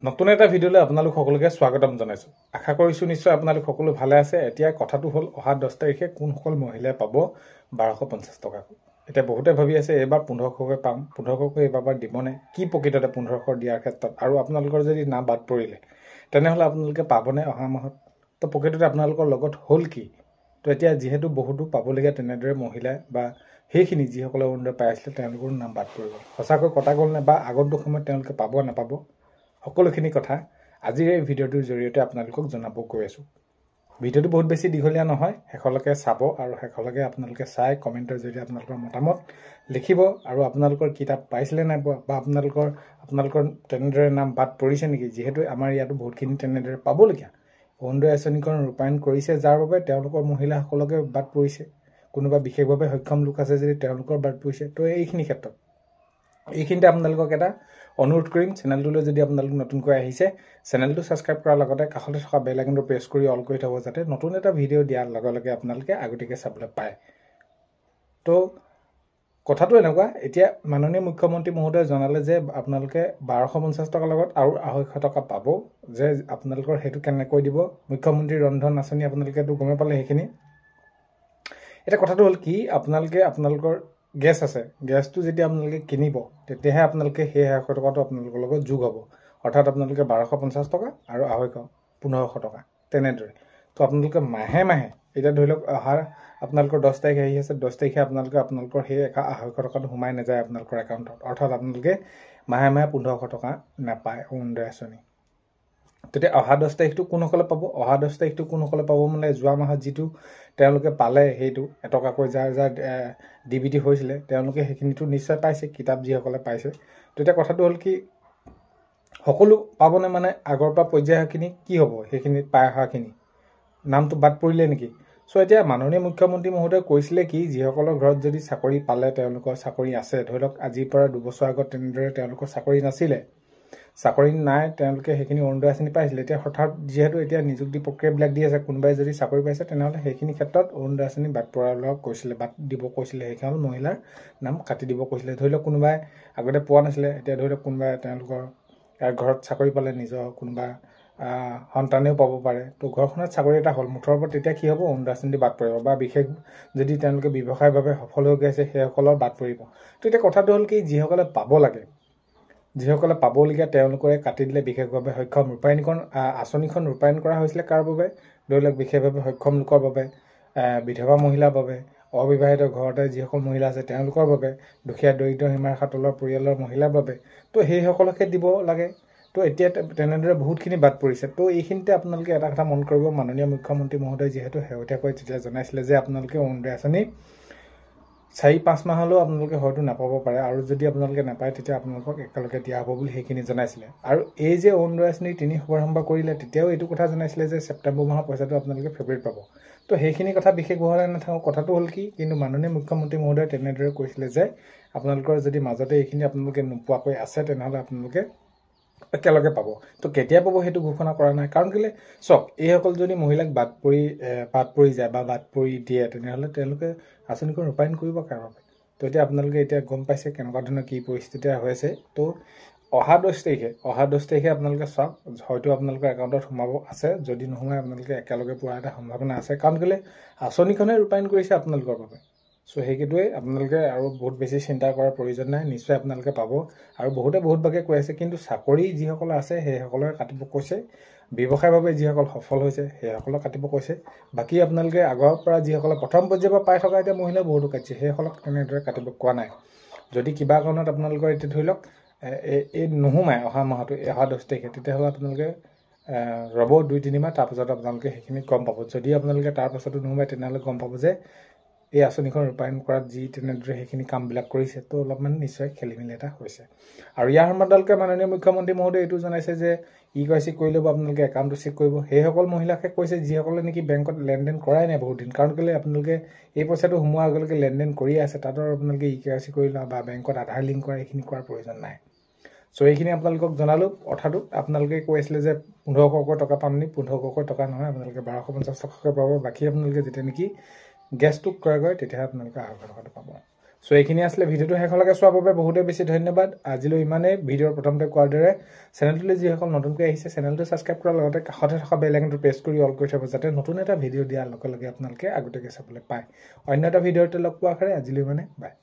নতুন এটা ভিডিঅ'লৈ আপোনালোক সকলোকে স্বাগতম জনাইছো। আশা কৰিছো নিশ্চয় আপোনালোক সকলো ভালে আছে। এতিয়া কথাটো হ'ল অহা 10 তাৰিখে কোনসকল মহিলাই পাব 1250 টকাকৈ। এতিয়া বহুতে ভাবি আছে এবাৰ 1500কৈ পাম, 1500কৈ এবাৰ দিবনে, কি প্ৰকৃততে 1500 দিয়াৰ ক্ষেত্ৰত, আৰু আপোনালোকৰ যদি নাম বাদ পৰিলে তেনেহ'লে আপোনালোকে পাবনে অহা মাহত, তো প্ৰকৃততে আপোনালোকৰ লগত হ'ল কি। তো এতিয়া যিহেতু বহুতো পাবলগীয়া তেনেদৰে মহিলা বা সেইখিনি যিসকলে অৰুণোদয় পাই আছিলে তেওঁলোকৰ নাম বাদ পৰি গ'ল, সঁচাকৈ কটা গ'ল নে, বা আগন্তুক সময়ত তেওঁলোকে পাব নাপাব, সকলোখিনি কথা আজিৰ এই ভিডিঅ'টোৰ জৰিয়তে আপোনালোকক জনাব গৈ আছোঁ। ভিডিঅ'টো বহুত বেছি দীঘলীয়া নহয়, শেষলৈকে চাব আৰু শেষলৈকে আপোনালোকে চাই কমেণ্টৰ জৰিয়তে আপোনালোকৰ মতামত লিখিব, আৰু আপোনালোকৰ কিতাপ পাইছিলে নাই পোৱা, বা আপোনালোকৰ তেনেদৰে নাম বাদ পৰিছে নেকি। যিহেতু আমাৰ ইয়াতো বহুতখিনি তেনেদৰে পাবলগীয়া অৰুণোদয় আঁচনিখন ৰূপায়ণ কৰিছে, যাৰ বাবে তেওঁলোকৰ মহিলাসকলকে বাদ পৰিছে। কোনোবা বিশেষভাৱে সক্ষম লোক আছে যদি তেওঁলোকৰ বাদ পৰিছে। তো এইখিনিতে আপোনালোকক এটা অনুৰোধ কৰিম, চেনেলটোলৈ যদি আপোনালোক নতুনকৈ আহিছে চেনেলটো ছাবস্ক্ৰাইব কৰাৰ লগতে কাষতে থকা বেল আইকনটো প্ৰেছ কৰি অল কৰি থ'ব, যাতে নতুন এটা ভিডিঅ' দিয়াৰ লগে লগে আপোনালোকে আগতীয়াকৈ চাবলৈ পায়। তো কথাটো এনেকুৱা, এতিয়া মাননীয় মুখ্যমন্ত্ৰী মহোদয়ে জনালে যে আপোনালোকে 1250 টকাৰ লগত আৰু 250 টকা পাব। যে আপোনালোকৰ সেইটো কেনেকৈ দিব, মুখ্যমন্ত্ৰী ৰন্ধন আঁচনি আপোনালোকেতো গমেই পালে সেইখিনি। এতিয়া কথাটো হ'ল কি, আপোনালোকৰ গেছ আছে, গেছটো যেতিয়া আপোনালোকে কিনিব তেতিয়াহে আপোনালোকে সেই 250 টকাটো আপোনালোকৰ লগত যোগ হ'ব। অৰ্থাৎ আপোনালোকে 1250 টকা আৰু 1500 টকা তেনেদৰে। তো আপোনালোকে মাহে মাহে, এতিয়া ধৰি লওক আপোনালোকৰ 10 তাৰিখ আহি আছে, 10 তাৰিখে আপোনালোকৰ সেই 250 টকাটো সোমাই নাযায় আপোনালোকৰ একাউণ্টত। অৰ্থাৎ আপোনালোকে মাহে মাহে 1500 টকা নাপায় অৰুণোদয় আঁচনি। তেতিয়া অহা 10 তাৰিখটো কোনসকলে পাব, অহা 10 তাৰিখটো কোনসকলে পাব মানে যোৱা মাহত যিটো তেওঁলোকে পালে সেইটো এটকাকৈ যাৰ DBT হৈছিলে তেওঁলোকে সেইখিনিতো নিশ্চয় পাইছে, কিতাপ যিসকলে পাইছে। তেতিয়া কথাটো হ'ল কি, সকলো পাবনে, মানে আগৰ পৰা পৰ্যায়খিনি কি হ'ব, সেইখিনি পাই অহাখিনি নামটো বাদ পৰিলে নেকি। চ' এতিয়া মাননীয় মুখ্যমন্ত্ৰী মহোদয়ে কৈছিলে কি, যিসকলৰ ঘৰত যদি চাকৰি পালে, তেওঁলোকৰ চাকৰি আছে, ধৰি লওক আজিৰ পৰা 2 বছৰ আগত তেনেদৰে তেওঁলোকৰ চাকৰি নাছিলে, চাকৰি নাই, তেওঁলোকে সেইখিনি অৰুণোদয় আঁচনি পাইছিলে। এতিয়া হঠাৎ যিহেতু এতিয়া নিযুক্তি প্ৰক্ৰিয়াবিলাক দি আছে, কোনোবাই যদি চাকৰি পাইছে তেনেহ'লে সেইখিনি ক্ষেত্ৰত অৰুণোদয় আঁচনি বাদ পৰাৰ লগত কৈছিলে, বাদ দিব কৈছিলে, সেইখন মহিলাৰ নাম কাটি দিব কৈছিলে। ধৰি লওক কোনোবাই আগতে পোৱা নাছিলে, এতিয়া ধৰি লওক কোনোবাই তেওঁলোকৰ ঘৰত চাকৰি পালে, নিজৰ কোনোবা সন্তানেও পাব পাৰে। তো ঘৰখনত চাকৰি এটা হ'ল মুঠৰ ওপৰত, তেতিয়া কি হ'ব, অৰুণোদয় আঁচনি বাদ পৰিব, বা বিশেষ যদি তেওঁলোকে ব্যৱসায়িকভাৱে সফল হৈ গৈছে সেইসকলৰ বাদ পৰিব। তো এতিয়া কথাটো হ'ল কি, যিসকলে পাব লাগে, যিসকলে পাবলগীয়া তেওঁলোকে কাটি দিলে। বিশেষভাৱে সক্ষম আঁচনিখন ৰূপায়ণ কৰা হৈছিলে কাৰ বাবে, ধৰি লওক বিশেষভাৱে সক্ষম লোকৰ বাবে, বিধৱা মহিলাৰ বাবে, অবিবাহিত ঘৰতে যিসকল মহিলা আছে তেওঁলোকৰ বাবে, দুখীয়া দৰিদ্ৰ সীমাৰেখা তলৰ পৰিয়ালৰ মহিলাৰ বাবে। তো সেইসকলকে দিব লাগে। তো এতিয়া তেনেদৰে বহুতখিনি বাদ পৰিছে। তো এইখিনিতে আপোনালোকে এটা কথা মন কৰিব, মাননীয় মুখ্যমন্ত্ৰী মহোদয় যিহেতু শেহতীয়াকৈ তেতিয়া জনাইছিলে যে আপোনালোকে অৰুণোদয় আঁচনি 4-5 মাহলৈও আপোনালোকে হয়তো নাপাব পাৰে, আৰু যদি আপোনালোকে নাপায় তেতিয়া আপোনালোকক একেলগে দিয়া হ'ব বুলি সেইখিনি জনাইছিলে। আৰু এই যে অৰুণোদয় আঁচনি 3 শুভাৰম্ভ কৰিলে, তেতিয়াও এইটো কথা জনাইছিলে যে ছেপ্টেম্বৰ মাহৰ পইচাটো আপোনালোকে ফেব্ৰুৱাৰীত পাব। তো সেইখিনি কথা বিশেষ বহলাই নাথাকোঁ, কথাটো হ'ল কি, কিন্তু মাননীয় মুখ্যমন্ত্ৰী মহোদয়ে তেনেদৰে কৈছিলে যে আপোনালোকৰ যদি মাজতে এইখিনি আপোনালোকে নোপোৱাকৈ আছে তেনেহ'লে আপোনালোকে একেলগে পাব। তো কেতিয়া পাব সেইটো ঘোষণা কৰা নাই। কাৰণ কেলৈ, চাওক, এইসকল যদি মহিলাক বাদ পৰি যায় বা বাদ পৰি দিয়ে তেনেহ'লে তেওঁলোকে আঁচনিখন ৰূপায়ণ কৰিব কাৰ বাবে। তো এতিয়া আপোনালোকে এতিয়া গম পাইছে কেনেকুৱা ধৰণৰ কি পৰিস্থিতি হৈছে। তো অহা 10 তাৰিখে আপোনালোকে চাওক, হয়তো আপোনালোকৰ একাউণ্টত সোমাব আছে, যদি নোসোমায় আপোনালোকে একেলগে পোৱাৰ এটা সম্ভাৱনা আছে। কাৰণ কেলৈ, আঁচনিখনে ৰূপায়ণ কৰিছে আপোনালোকৰ বাবে। চ' সেইটোৱে আপোনালোকে আৰু বহুত বেছি চিন্তা কৰাৰ প্ৰয়োজন নাই, নিশ্চয় আপোনালোকে পাব। আৰু বহুতে বহুত ভাগে কৈ আছে, কিন্তু চাকৰি যিসকলে আছে সেইসকলে কাটিব কৈছে, ব্যৱসায়িকভাৱে যিসকল সফল হৈছে সেইসকলক কাটিব কৈছে। বাকী আপোনালোকে আগৰ পৰা যিসকলে প্ৰথম পৰ্যায়ৰ পৰা পাই থকা এতিয়া মহিলা বহুতো কাটিছে, সেইসকলক তেনেদৰে কাটিব কোৱা নাই। যদি কিবা কাৰণত আপোনালোকৰ এতিয়া ধৰি লওক এই নোসোমায় অহা মাহটো, অহা 10 তাৰিখে, তেতিয়াহ'লে আপোনালোকে ৰ'ব 2-3 মাহ, তাৰপাছত আপোনালোকে সেইখিনি গম পাব। যদি আপোনালোকে তাৰপাছতো নোসোমায় তেনেহ'লে গম পাব যে এই আঁচনিখন ৰূপায়ণ কৰাত যি তেনেদৰে সেইখিনি কামবিলাক কৰিছে, তো অলপমান নিশ্চয় খেলি মেলি এটা হৈছে। আৰু ইয়াৰ সম্বন্ধে মাননীয় মুখ্যমন্ত্ৰী মহোদয়ে এইটো জনাইছে যে KYC কৰি ল'ব, আপোনালোকে একাউণ্টটো চেক কৰিব। সেইসকল মহিলাকে কৈছে যিসকলে নেকি বেংকত লেনদেন কৰাই নাই বহুত দিন। কাৰণ কেলৈ, আপোনালোকে এই পইচাটো সোমোৱাৰ আগলৈকে লেনদেন কৰিয়ে আছে, তাতো আপোনালোকে KYC কৰি লোৱা বা বেংকত আধাৰ লিংক কৰা, এইখিনি কৰাৰ প্ৰয়োজন নাই। চ' এইখিনি আপোনালোকক জনালোঁ। অৰ্থাৎ আপোনালোকে কৈ আছিলে যে 1500 টকা পামনি, 1500 টকা নহয়, আপোনালোকে 1250 টকাকৈ পাব। বাকী আপোনালোকে যেতিয়া নেকি গেছটো ক্ৰয় কৰে তেতিয়াহে আপোনালোকে 250 টকাটো পাব। সো এইখিনি আসলে ভিডিওটো শেষলৈকে চোৱাৰ বাবে বহুতে বেছি ধন্যবাদ আজিলৈ ইমানেই ভিডিওৰ প্ৰথমতে কোৱাৰ দৰে চেনেলটোলৈ যিসকল নতুনকৈ আহিছে চেনেলটো ছাবস্ক্ৰাইব কৰাৰ লগতে কাষতে থকা বেল আইকনটো প্ৰেছ কৰি অল কৰি থব যাতে নতুন এটা ভিডিও দিয়াৰ লগে লগে আপোনালোকে আগতীয়াকৈ চাবলৈ পায় অন্য এটা ভিডিওতে লগ পোৱাৰ আশাৰে আজিলৈ ইমানে বাই